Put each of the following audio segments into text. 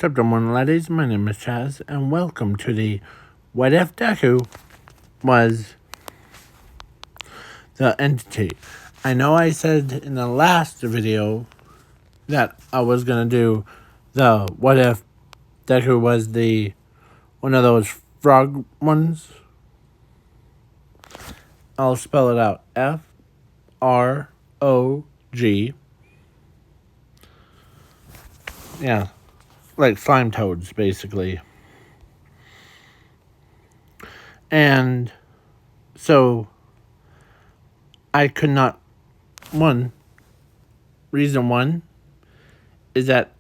Chapter 1, ladies, my name is Chaz, and welcome to the What If Deku was the entity. I know I said in the last video that I was going to do the What If Deku was the one of those frog ones. I'll spell it out. Frog. Yeah. Like slime toads, basically. And so I could not. Reason one is that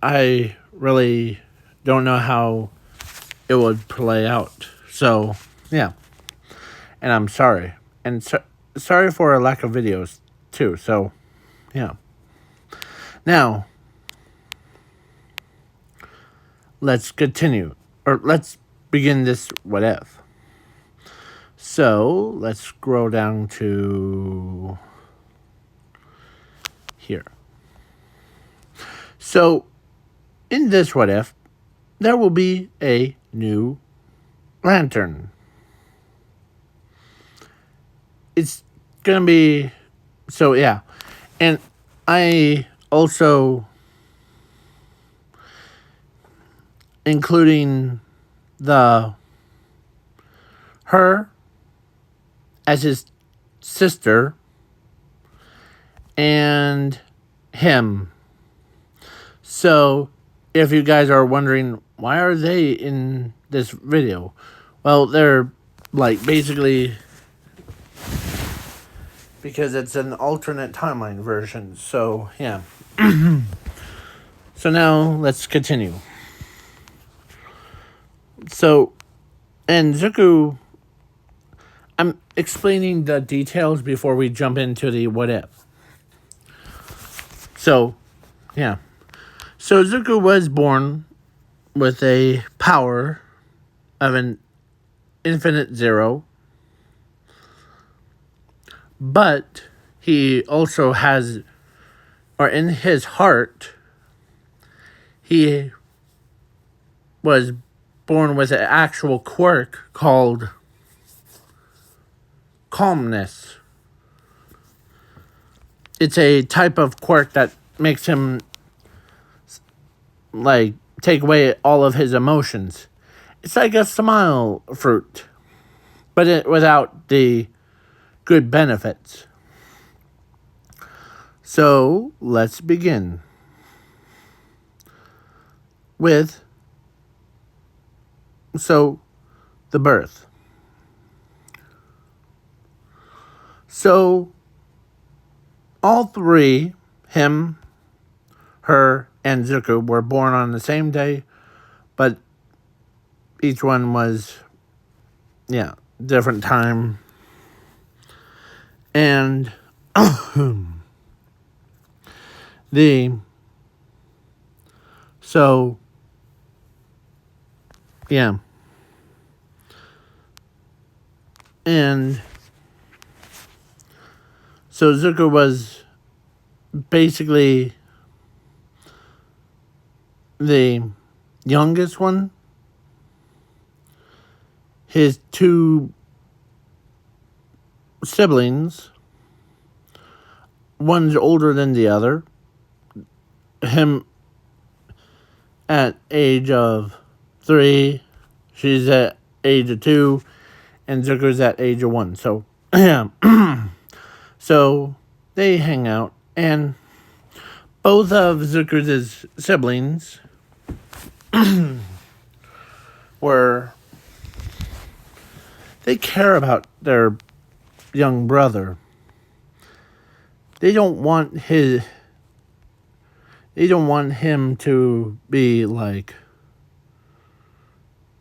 I really don't know how it would play out. So, yeah. And I'm sorry. And sorry for a lack of videos, too. So, yeah. Now, let's continue. Or let's begin this what if. So, let's scroll down to here. So, in this what if, there will be a new lantern. It's gonna be, so yeah. And I also, including her as his sister and him. So, if you guys are wondering, why are they in this video? Well, they're like basically because it's an alternate timeline version. So, yeah. So now let's continue. So, and Zuko, I'm explaining the details before we jump into the what if. So, yeah. So Zuko was born with a power of an infinite zero. But he also has, or in his heart, he was born with an actual quirk called calmness. It's a type of quirk that makes him like take away all of his emotions. It's like a smile fruit, but without the good benefits. So let's begin with the birth. So all three, him, her, and Zuko, were born on the same day, but each one was, different time. And And so Zuko was basically the youngest one. His two siblings, one's older than the other. Him at age of 3, she's at age of 2, and Zuko's at age of 1. So, yeah. So, they hang out, and both of Zuko's siblings they care about their young brother. They don't want him to be like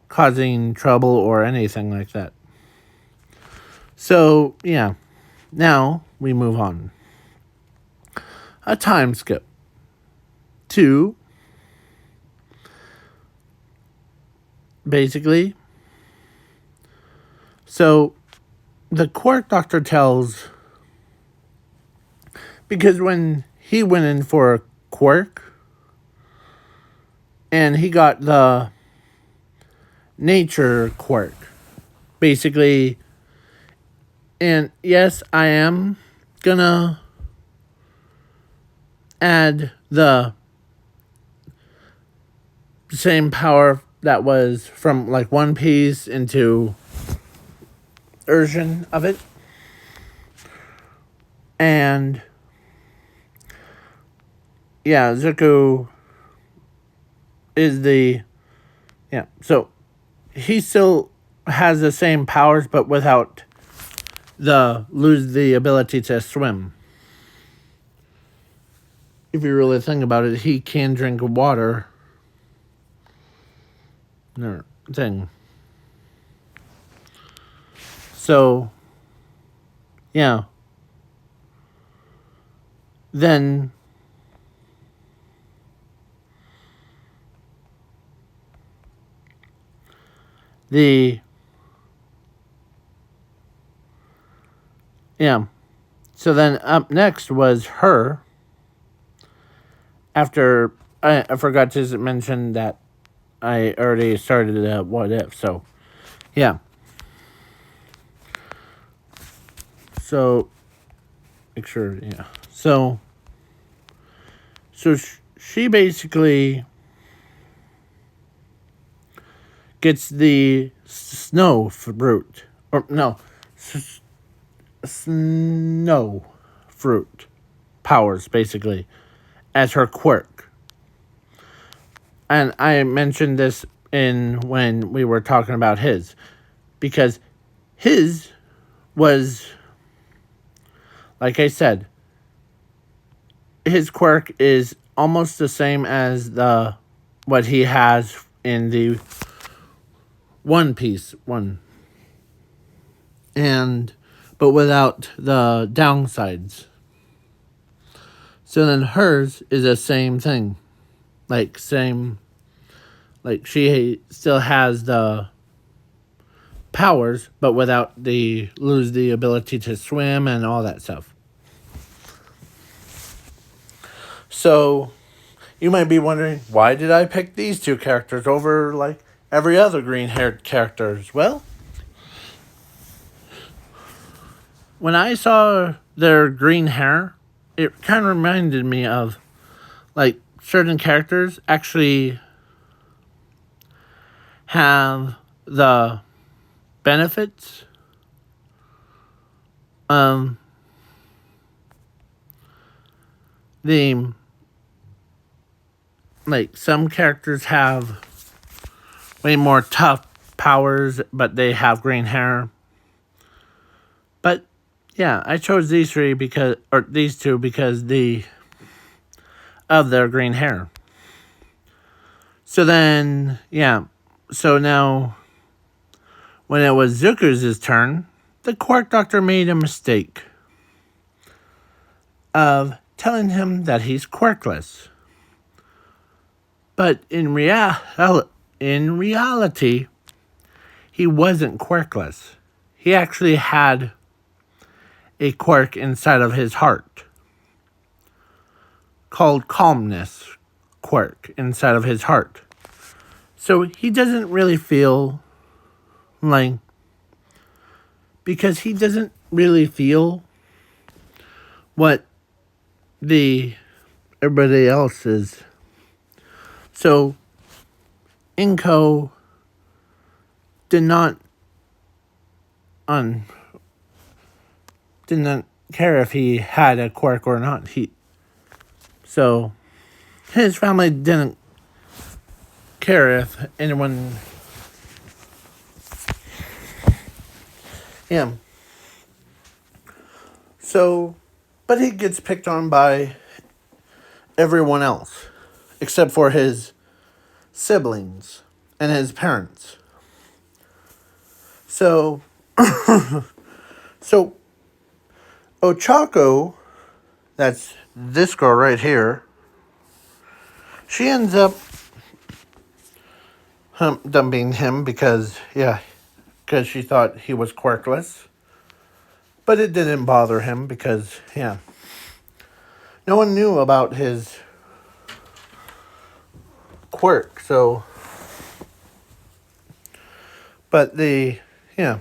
causing trouble or anything like that. So, yeah. Now we move on. A time skip to basically. So the quirk doctor tells, because when he went in for a quirk, And he got the nature quirk. Basically, and yes, I am gonna add the same power that was from like One Piece into version of it. And yeah, Zuko is the so he still has the same powers but without lose the ability to swim. If you really think about it, he can drink water. No thing. So yeah. Then so then up next was her. After I forgot to mention that I already started What If, so yeah. So make sure, yeah. So she basically gets the snow fruit, or no, snow fruit powers basically as her quirk. And I mentioned this in when we were talking about his, because his was, like I said, his quirk is almost the same as what he has in the One Piece one, but without the downsides. So then hers is the same thing, like she still has the powers, but without lose the ability to swim and all that stuff. So you might be wondering, why did I pick these two characters over like every other green-haired characters? Well, when I saw their green hair, it kind of reminded me of like certain characters actually have the benefits. The like some characters have way more tough powers, but they have green hair. But yeah, I chose these two because of their green hair. So then, yeah. So now, when it was Zuko's turn, the Quark Doctor made a mistake of telling him that he's quirkless. But in reality, he wasn't quirkless. He actually had a quirk inside of his heart called calmness quirk inside of his heart. So he doesn't really feel like, because he doesn't really feel what everybody else is. So Inko did not care if he had a quirk or not. So his family didn't care if anyone. Yeah. So, but he gets picked on by everyone else, except for his siblings and his parents. So, Ochako, that's this girl right here, she ends up dumping him because she thought he was quirkless. But it didn't bother him because, no one knew about his quirk, so. But yeah.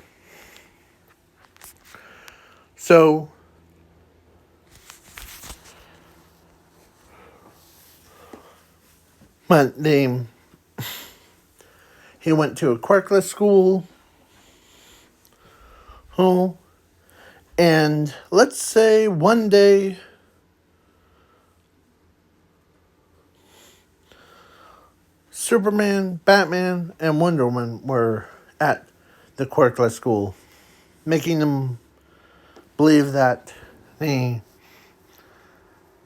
So, but he went to a quirkless school. Oh, and let's say one day, Superman, Batman, and Wonder Woman were at the quirkless school, making them believe that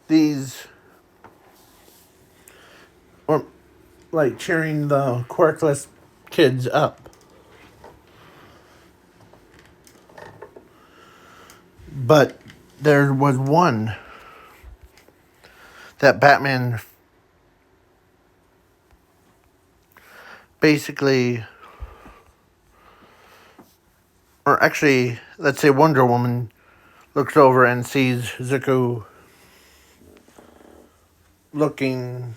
these, or like cheering the quirkless kids up. But there was one that Batman basically, or actually, let's say Wonder Woman looks over and sees Deku looking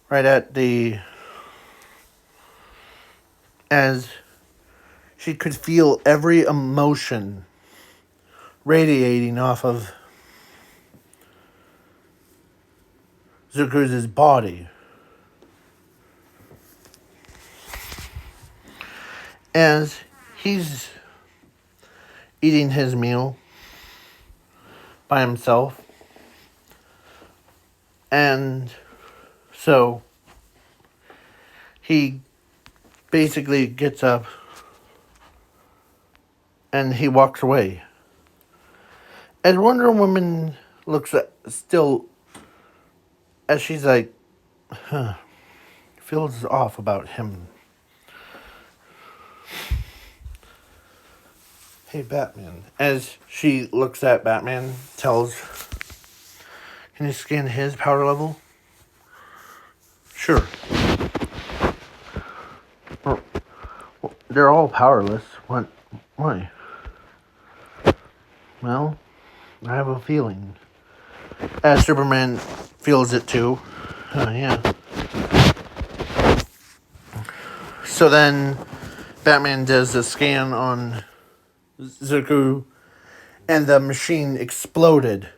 right at as she could feel every emotion radiating off of Deku's body. As he's eating his meal by himself. And so he basically gets up and he walks away. As Wonder Woman looks at still, as she's like, feels off about him. Hey, Batman. As she looks at Batman, tells, can you scan his power level? Sure. Well, they're all powerless. What? Why? Well, I have a feeling. As Superman feels it too. Yeah. So then, Batman does a scan on Deku, and the machine exploded.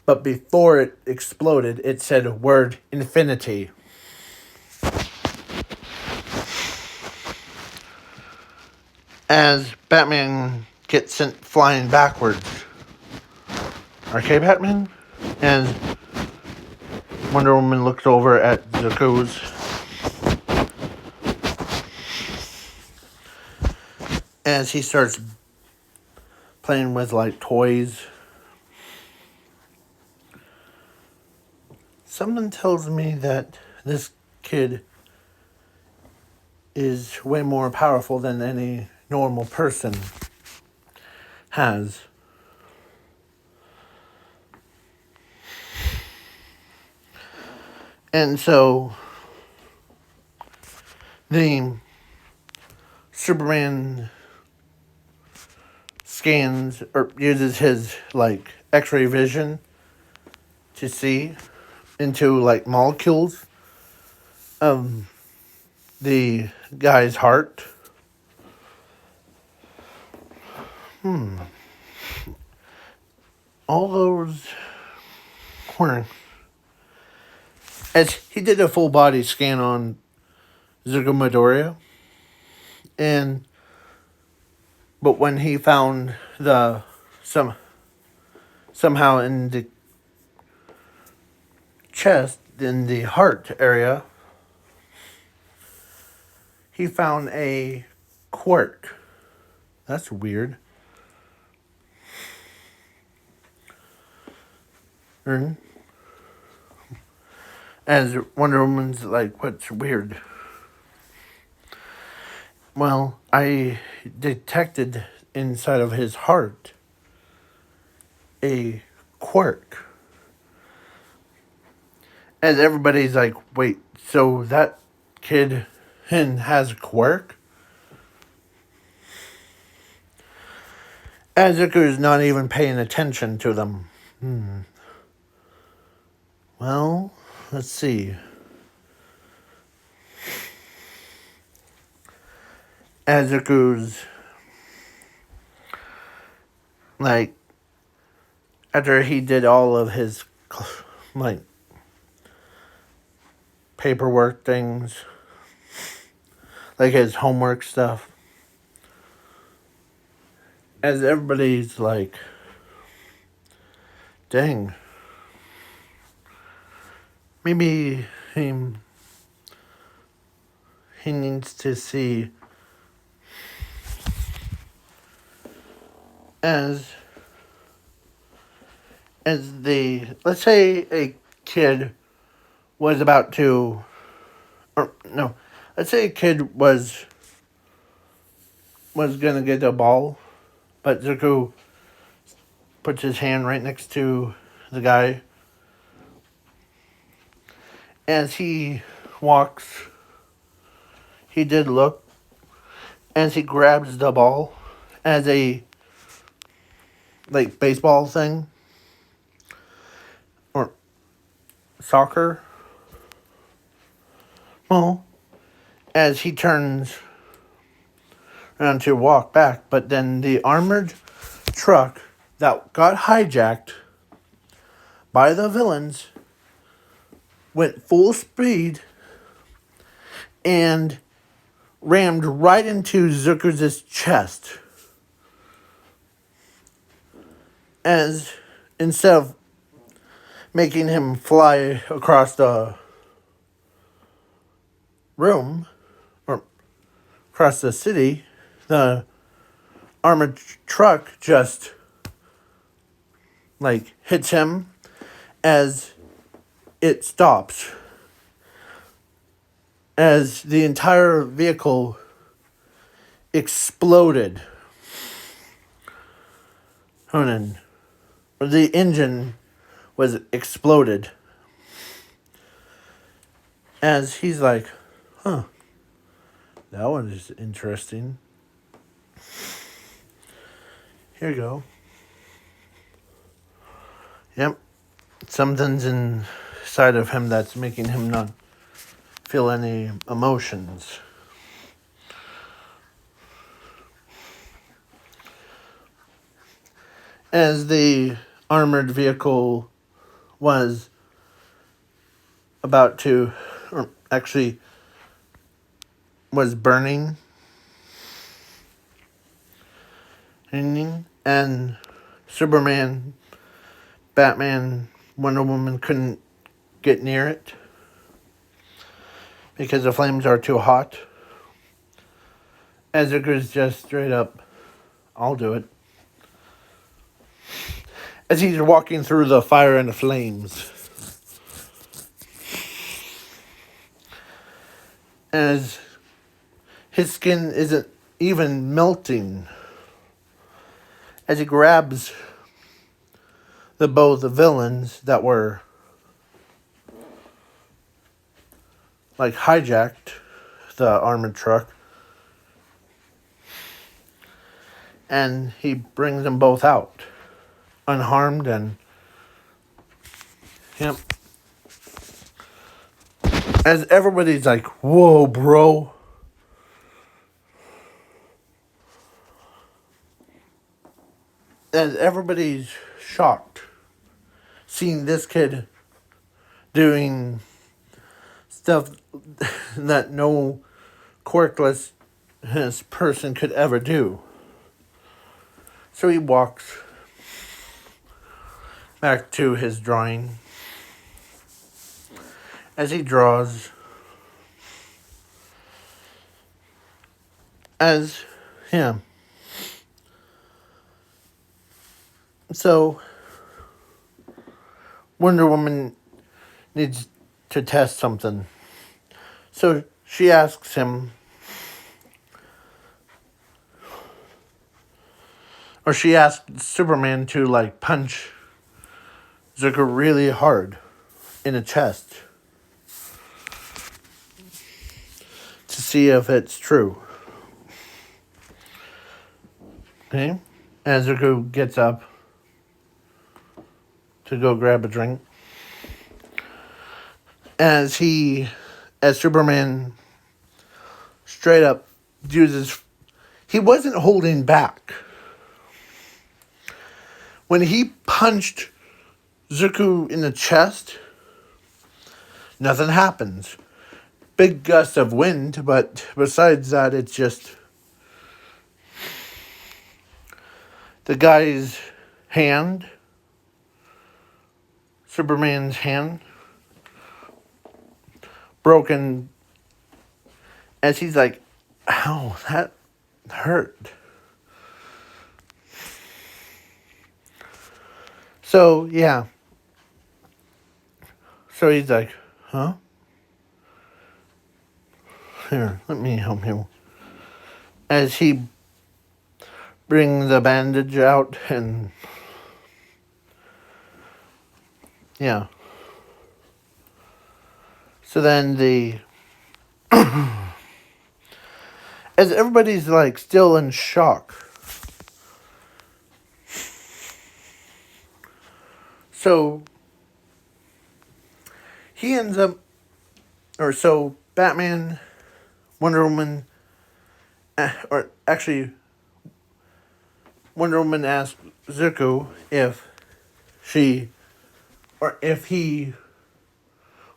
But before it exploded, it said word infinity. As Batman gets sent flying backwards. Okay, Batman? And Wonder Woman looks over at Deku's. As he starts playing with, like, toys. Something tells me that this kid is way more powerful than any normal person has. And so the Superman scans or uses his like X-ray vision to see into like molecules of the guy's heart. All those were as he did a full body scan on Zergo Midoriya, but when he found somehow in the chest, in the heart area, he found a quirk. That's weird. As Wonder Woman's like, what's weird? Well, I detected inside of his heart a quirk. And everybody's like, wait, so that kid has a quirk? As Deku is not even paying attention to them. Well, let's see. Azuku's, like, after he did all of his, like, paperwork things, like his homework stuff, as everybody's like, dang, maybe he needs to see as let's say a kid was about to, or no, let's say a kid was gonna get a ball, but Zuko puts his hand right next to the guy. As he walks, he did look, as he grabs the ball as a, like, baseball thing, or soccer. Well, as he turns around to walk back, but then the armored truck that got hijacked by the villains went full speed and rammed right into Zuko's chest. As instead of making him fly across the room or across the city, the armored truck just, like, hits him as it stops. As the entire vehicle exploded. The engine was exploded. As he's like, huh, that one is interesting. Here you go. Yep. Something's inside of him that's making him not feel any emotions. As the armored vehicle was about to, or actually was burning, and Superman, Batman, Wonder Woman couldn't get near it because the flames are too hot. Ezra's just straight up, I'll do it. As he's walking through the fire and the flames. As his skin isn't even melting. As he grabs both the villains that were, like, hijacked the armored truck, and he brings them both out unharmed. And yep, as everybody's like, whoa, bro, as everybody's shocked seeing this kid doing stuff that no quirkless person could ever do. So he walks back to his drawing. As he draws, so Wonder Woman needs to test something. So she asks him, or she asked Superman to, like, punch Zucker really hard in the chest to see if it's true. Okay? As Zuko gets up to go grab a drink. As Superman straight up uses he wasn't holding back. When he punched Zuko in the chest, nothing happens. Big gust of wind, but besides that, it's just the guy's hand, Superman's hand, broken as he's like, ow, that hurt. So, yeah. So he's like, huh? Here, let me help you. As he brings the bandage out and, yeah. So then as everybody's like still in shock. So he ends up, or so Batman, Wonder Woman, or actually Wonder Woman asked Zuko if he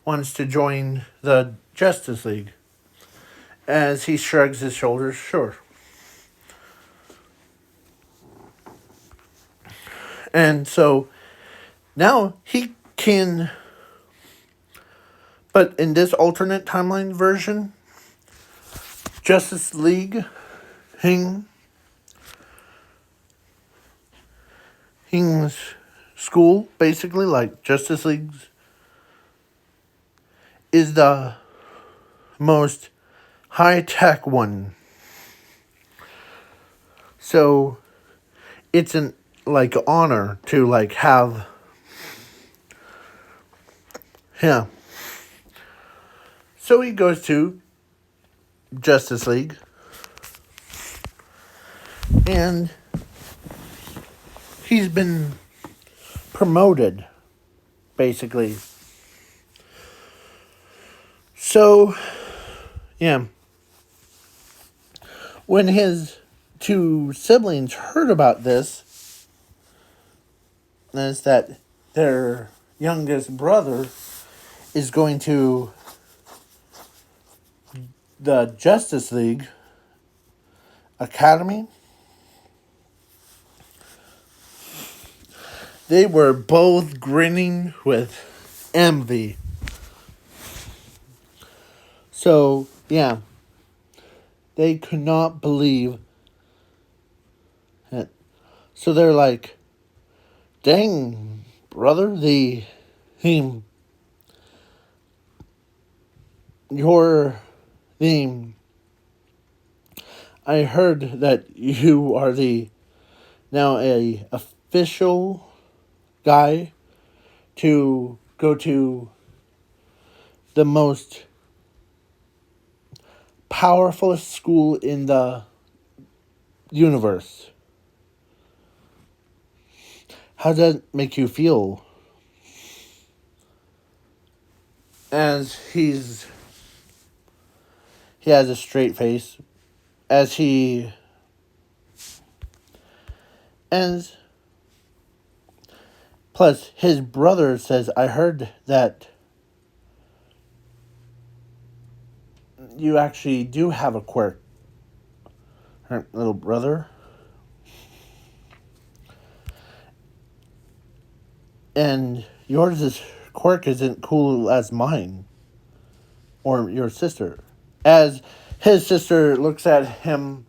wants to join the Justice League. As he shrugs his shoulders, sure. And so now he can, but in this alternate timeline version, Justice League, Hing's school, basically, like Justice League's, is the most high-tech one. So it's an like honor to like have, yeah. So he goes to Justice League and he's been promoted, basically. So, yeah. When his two siblings heard about this, is that their youngest brother is going to the Justice League Academy, they were both grinning with envy. So, yeah. They could not believe it. So they're like, dang, brother, I heard that you are now a official guy to go to the most powerful school in the universe. How does that make you feel? As he has a straight face, and plus his brother says, I heard that you actually do have a quirk, little brother. And yours quirk isn't cool as mine. Or your sister. As his sister looks at him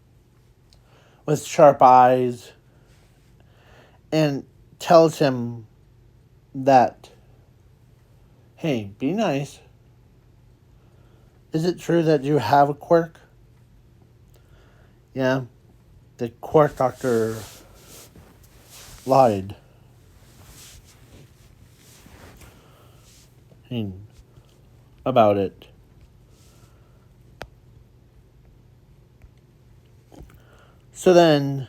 with sharp eyes and tells him that, hey, be nice. Is it true that you have a quirk? Yeah, the quirk doctor lied. About it. So then,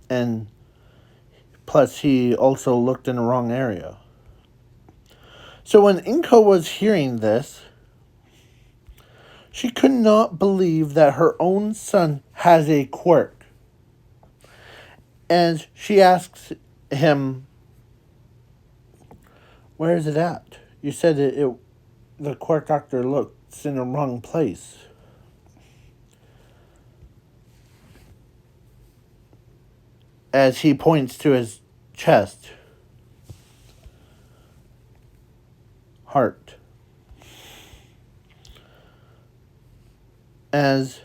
and plus he also looked in the wrong area. So when Inko was hearing this, She could not believe that her own son has a quirk. And she asks him, "Where is it at? You said the quirk doctor looks in the wrong place." As he points to his chest, heart. As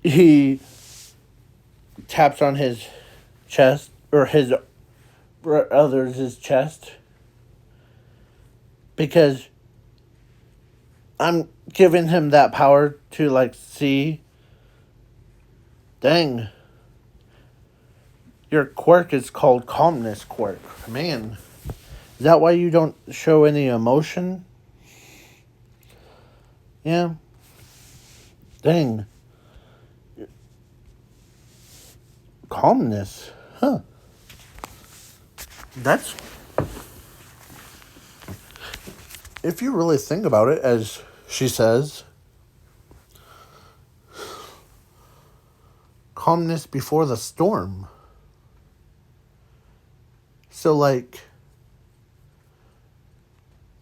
he taps on his chest, or his brother's chest, because I'm giving him that power to like see, dang, your quirk is called calmness quirk. Man, is that why you don't show any emotion? Yeah. Dang. Calmness. Huh. That's... If you really think about it, as she says, calmness before the storm. So, like,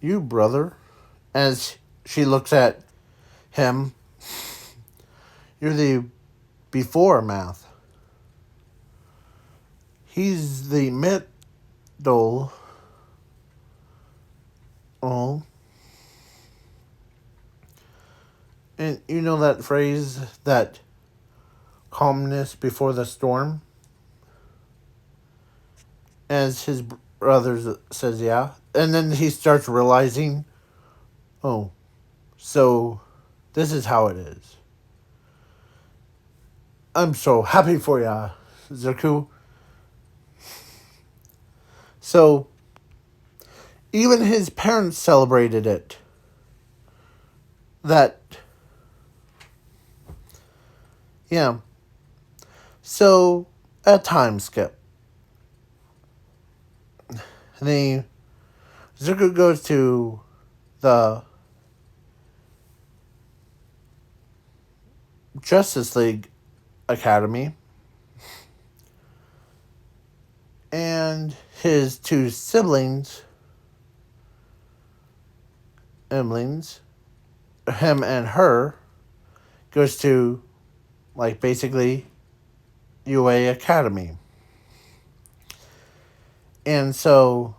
you, brother, as she looks at him, you're the before math. He's the middle. Oh. And you know that phrase, that calmness before the storm? As his brother says, yeah. And then he starts realizing, oh, so this is how it is. I'm so happy for ya, Deku. So, even his parents celebrated it. That, yeah. So, a time skip. Deku goes to the Justice League Academy, and his two siblings, him and her, goes to, like, basically UA Academy. And so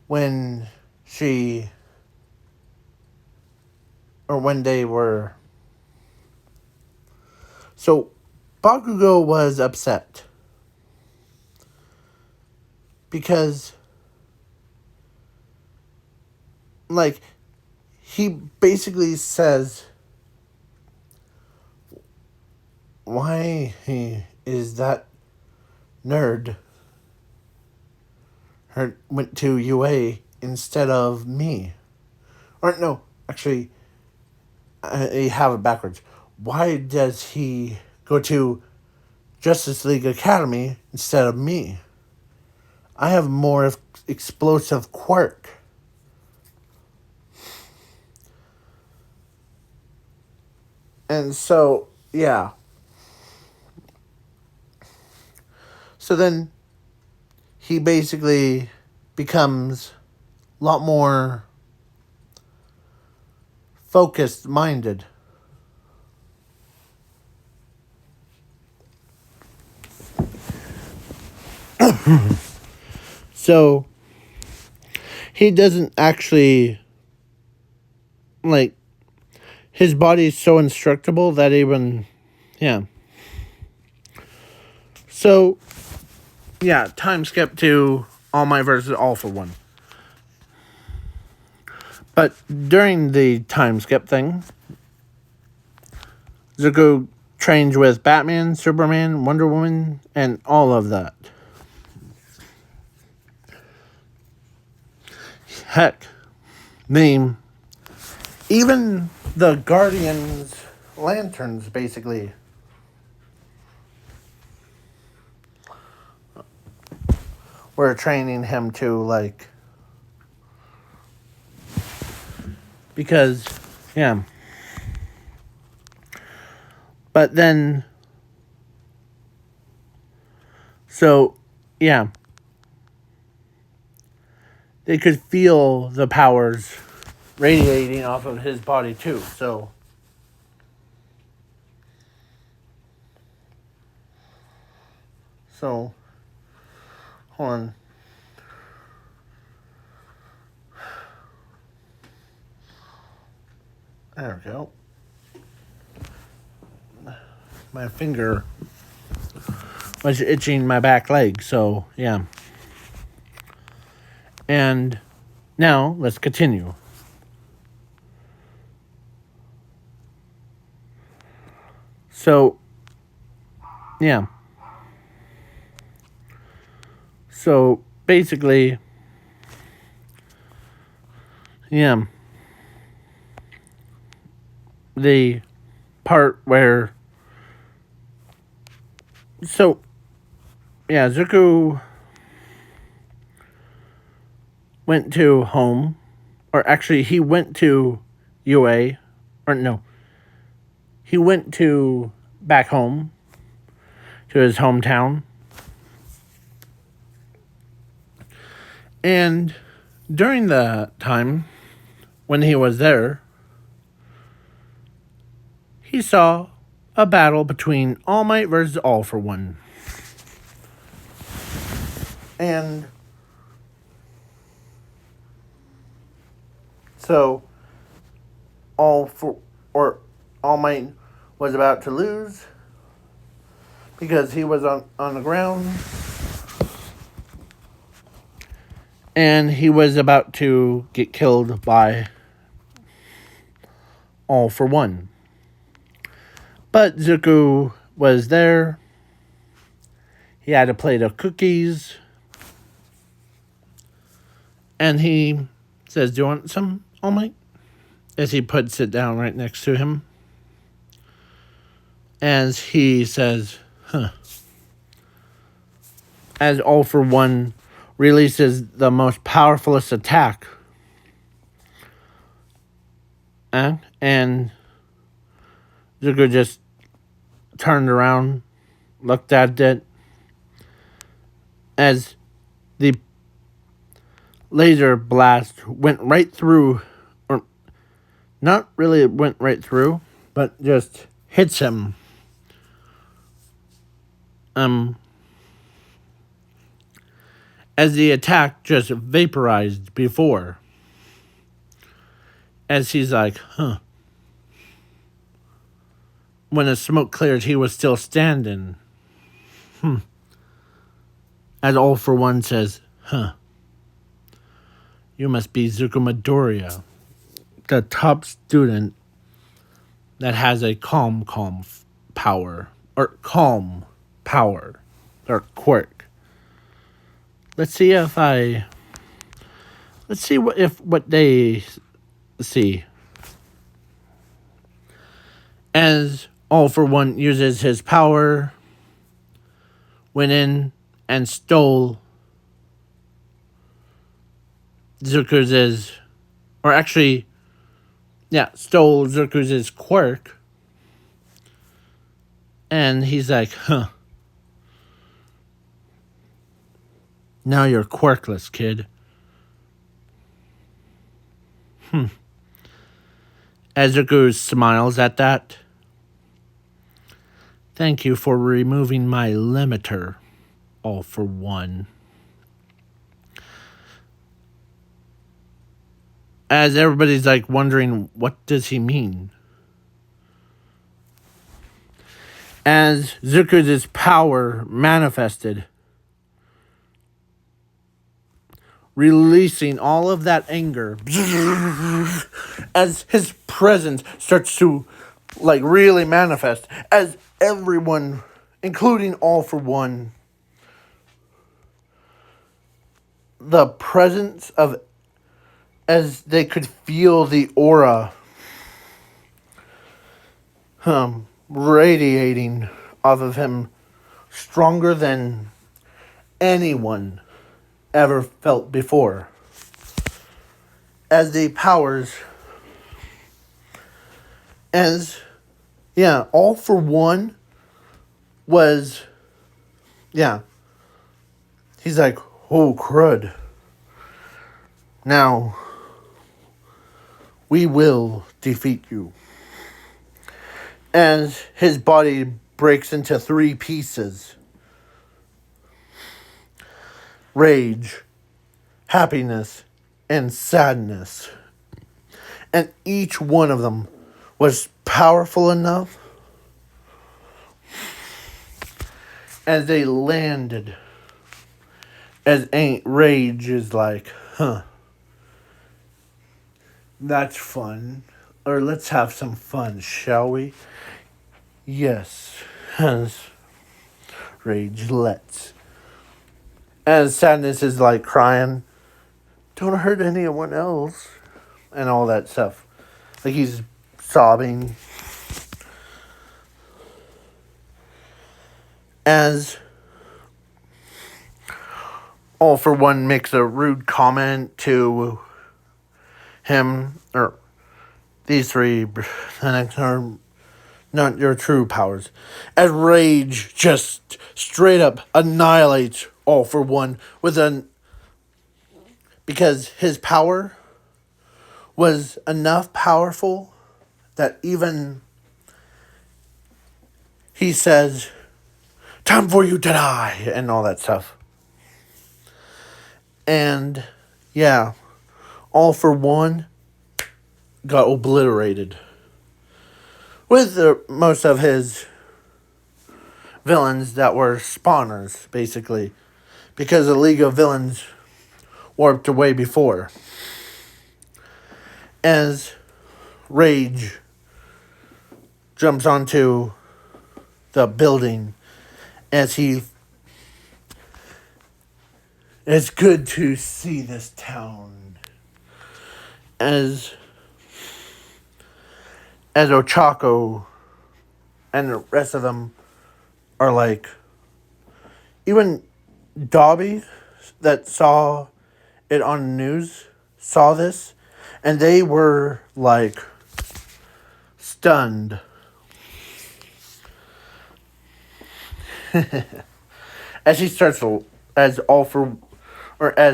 when they were... So Bakugo was upset because, like, he basically says, why is that nerd went to UA instead of me? Or no, actually, I have it backwards. Why does he go to Justice League Academy instead of me? I have more explosive quirk. And so, yeah. So then he basically becomes a lot more focused minded. So he doesn't actually, like, his body is so indestructible that even, yeah. So, yeah, time skip to All Might versus All for One. But during the time skip thing, Deku trains with Batman, Superman, Wonder Woman, and all of that. Heck, even the Guardians Lanterns, basically, were training him to, like, Because, yeah. But then, so, yeah. They could feel the powers radiating off of his body too. So hold on. There we go. My finger was itching my back leg, so yeah. And now let's continue. So, yeah. So basically, yeah. The part where. So, yeah, Zuko went to home. Or actually, he went to UA. Or no. He went to back home. To his hometown. And during the time when he was there, he saw a battle between All Might versus All for One. And so All Might was about to lose because he was on the ground. And he was about to get killed by All for One. But Zuko was there. He had a plate of cookies. And he says, "Do you want some, All Might?" As he puts it down right next to him. As he says, "Huh." As All for One releases the most powerfulest attack. And Zuko just turned around, looked at it, as the laser blast went right through, or not really went right through, but just hits him. As the attack just vaporized before. As he's like, huh. When the smoke cleared, he was still standing. As All for One says, huh. You must be Zuko Midoriya, the top student that has a calm power. Or calm power. Or quirk. Let's see what they see. As All for One uses his power, went in and stole Zuko's, or actually, yeah, stole Zuko's quirk. And he's like, huh. Now you're quirkless, kid. As Zuko smiles at that. Thank you for removing my limiter, All for One. As everybody's like wondering, what does he mean? As Zuko's power manifested, releasing all of that anger, as his presence starts to like really manifest, as everyone, including All for One, the presence of, as they could feel the aura radiating off of him, stronger than anyone ever felt before. As the powers As, yeah, All for One was, yeah, he's like, oh, crud. Now, we will defeat you. As his body breaks into 3 pieces. Rage, happiness, and sadness. And each one of them was powerful enough as they landed. As Rage is like, huh, that's fun. Or let's have some fun, shall we? Yes, as Rage let's. As Sadness is like crying, don't hurt anyone else. And all that stuff. Like he's sobbing. As All for One makes a rude comment to him, or these 3 are not your true powers. As Rage just straight up annihilates All for One because his power was enough powerful that even he says, time for you to die, and all that stuff. And yeah, All for One got obliterated. With most of his villains that were spawners, basically. Because the League of Villains warped away before. As Rage jumps onto the building as he... It's good to see this town. As Ochako and the rest of them are like... Even Dobby that saw it on the news saw this, and they were like stunned. As he starts to, as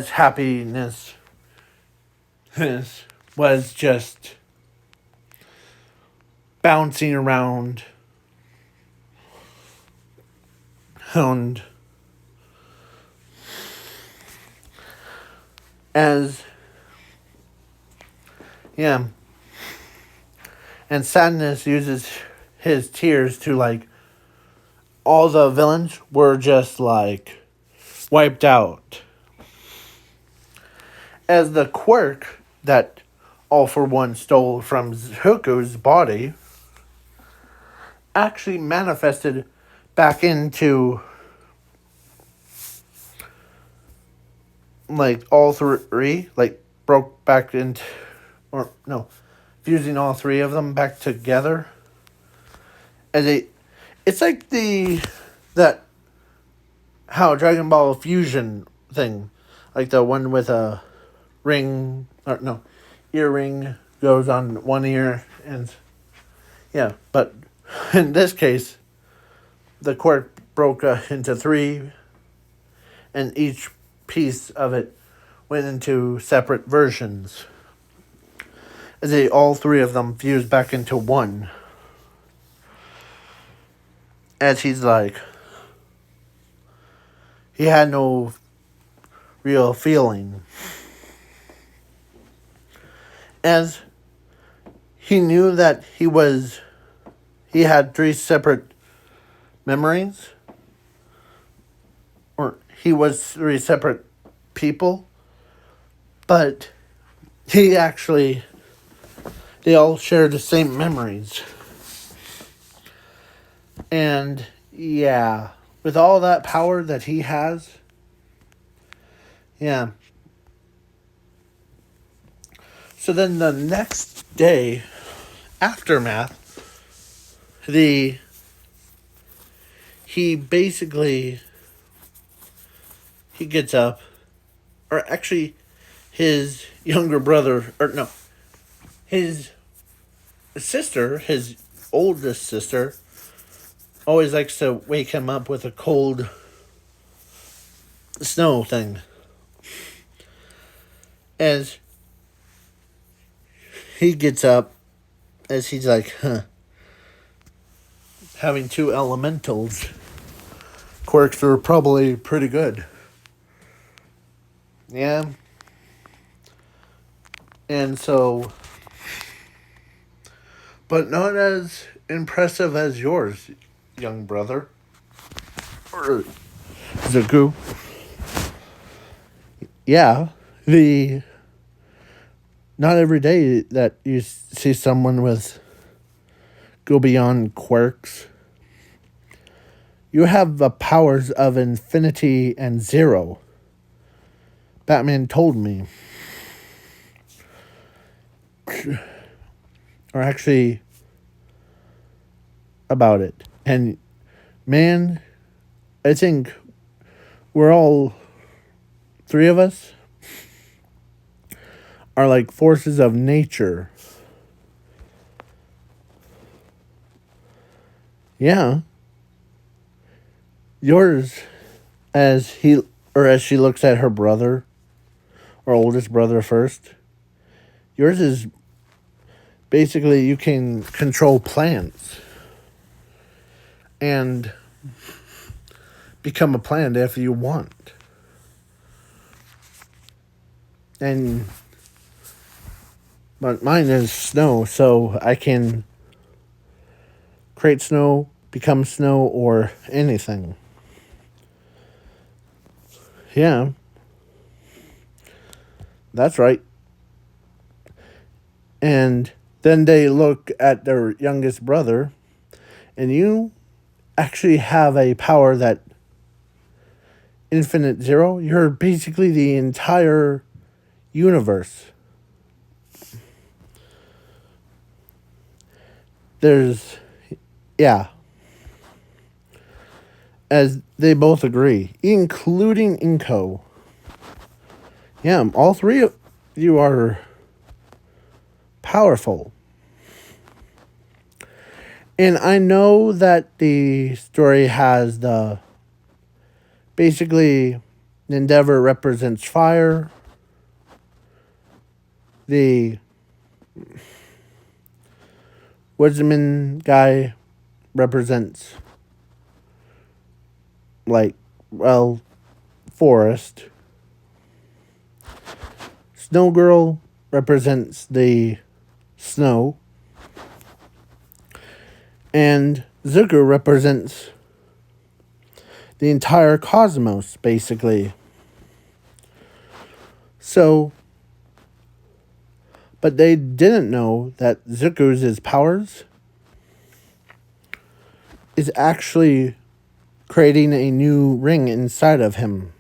happiness was just bouncing around and and Sadness uses his tears to like all the villains were just like wiped out. As the quirk that All for One stole from Zuko's body actually manifested back into like all 3, like broke back into, or no, fusing all 3 of them back together. As it's like how Dragon Ball Fusion thing, like the one with a ring, or no, earring goes on one ear, and yeah, but in this case, the quirk broke into 3, and each piece of it went into separate versions. As all 3 of them fused back into one. As he's like, he had no real feeling. As he knew that he had 3 separate memories, or he was 3 separate people, but they all shared the same memories. And yeah, with all that power that he has, yeah. So then the next day, aftermath, he gets up, or actually his younger brother, or no, his sister, his oldest sister, always likes to wake him up with a cold snow thing. As he gets up, as he's like, having two elementals, quirks are probably pretty good. Yeah. And so, but not as impressive as yours, young brother. Or Zaku. Yeah, the not every day that you see someone with go beyond quirks. You have the powers of infinity and zero. Batman told me. Or actually, about it. And man, I think we're all, three of us, are like forces of nature. Yeah. Yours, as she looks at her brother, or oldest brother first, yours is basically you can control plants and become a plant if you want. And but mine is snow, so I can create snow, become snow, or anything. Yeah. That's right. And then they look at their youngest brother, and you actually have a power that infinite zero. You're basically the entire universe. There's, yeah. As they both agree, including Inko. Yeah, all three of you are powerful. And I know that the story has the basically the Endeavor represents fire. The Woodsman guy represents like, well, forest. Snow Girl represents the snow. And Zuko represents the entire cosmos, basically. So, but they didn't know that Zuko's powers is actually creating a new ring inside of him.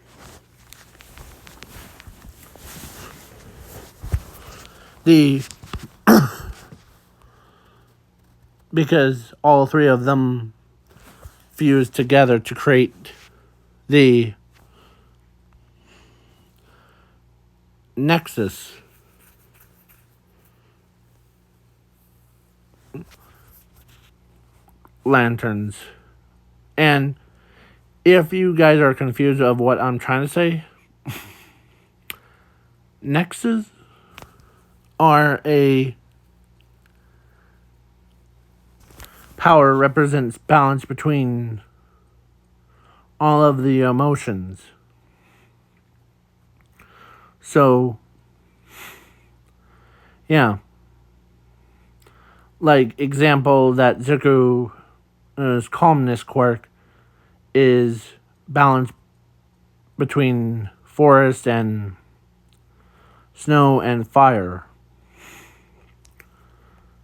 Because all three of them fused together to create the Nexus. Lanterns. And if you guys are confused of what I'm trying to say, Nexus are a power represents balance between all of the emotions. So, yeah. Like, example that Zuko's calmness quirk is balance between forest and snow and fire.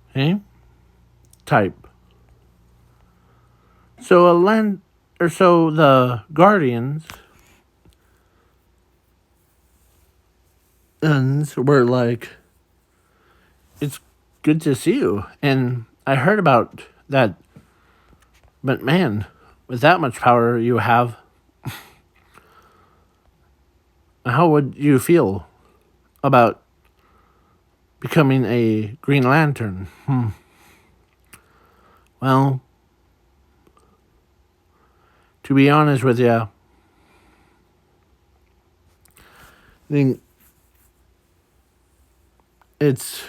Okay? Type. So the Guardians were like, it's good to see you. And I heard about that, but man, with that much power you have, how would you feel about becoming a Green Lantern? Well, to be honest with you, I think it's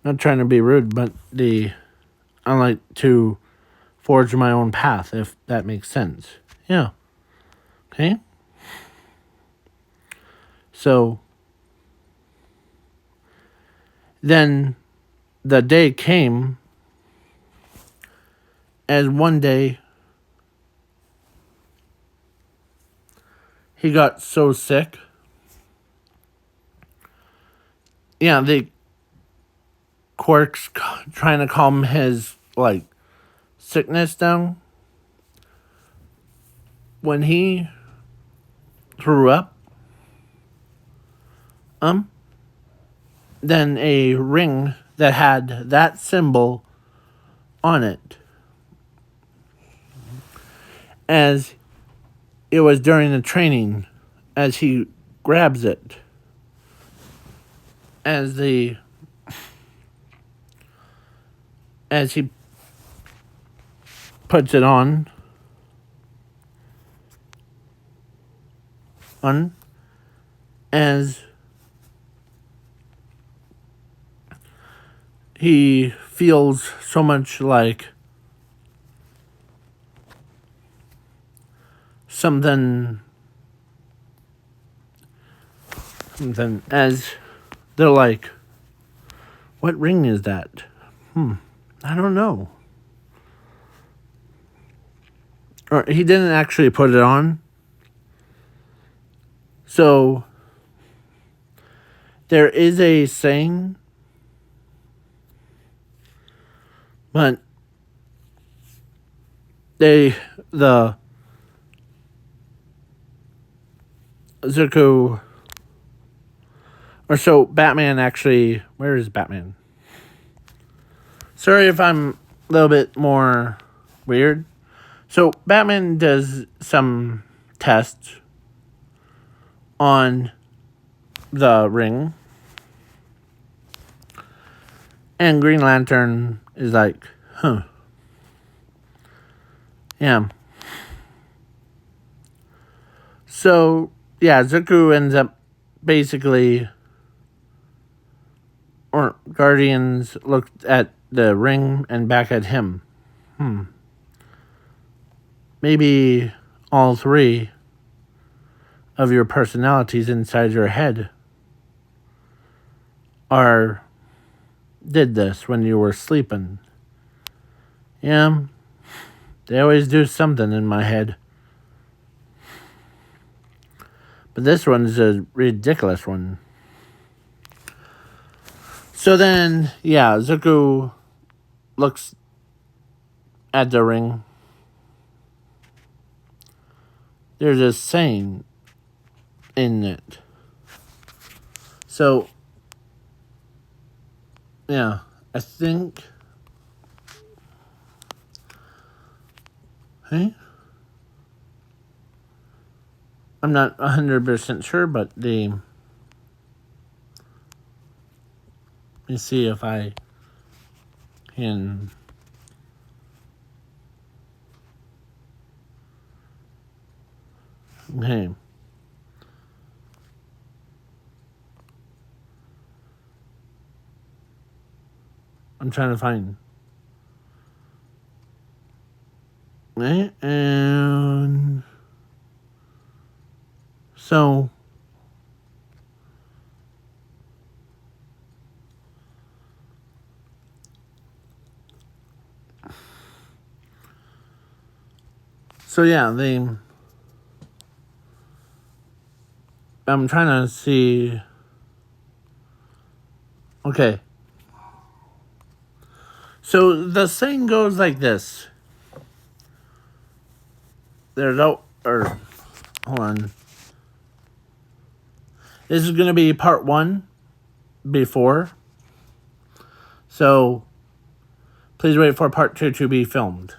not trying to be rude, but I like to forge my own path, if that makes sense. Yeah. Okay? So, then the day came as one day he got so sick. Yeah, the quirks trying to calm his, sickness down. When he threw up, then a ring that had that symbol on it, as it was during the training, as he grabs it, as he puts it on, as he feels so much like something, as they're like, what ring is that? I don't know. Or he didn't actually put it on. So there is a saying, but the Zuko, or so Batman actually, where is Batman? Sorry if I'm a little bit more weird. So Batman does some tests on the ring, and Green Lantern is like, yeah. So, yeah, Zuko ends up basically, or Guardians looked at the ring and back at him. Maybe all three of your personalities inside your head did this when you were sleeping. Yeah, they always do something in my head. But this one's a ridiculous one. So then, yeah, Zuko looks at the ring. There's a saying in it. So, yeah, I think... Hey? I'm not 100% sure, but let me see if I can... Okay. I'm trying to find... Okay, and... So... So yeah, I'm trying to see... Okay. So the saying goes like this. Hold on. This is going to be part 1 before. So please wait for part 2 to be filmed.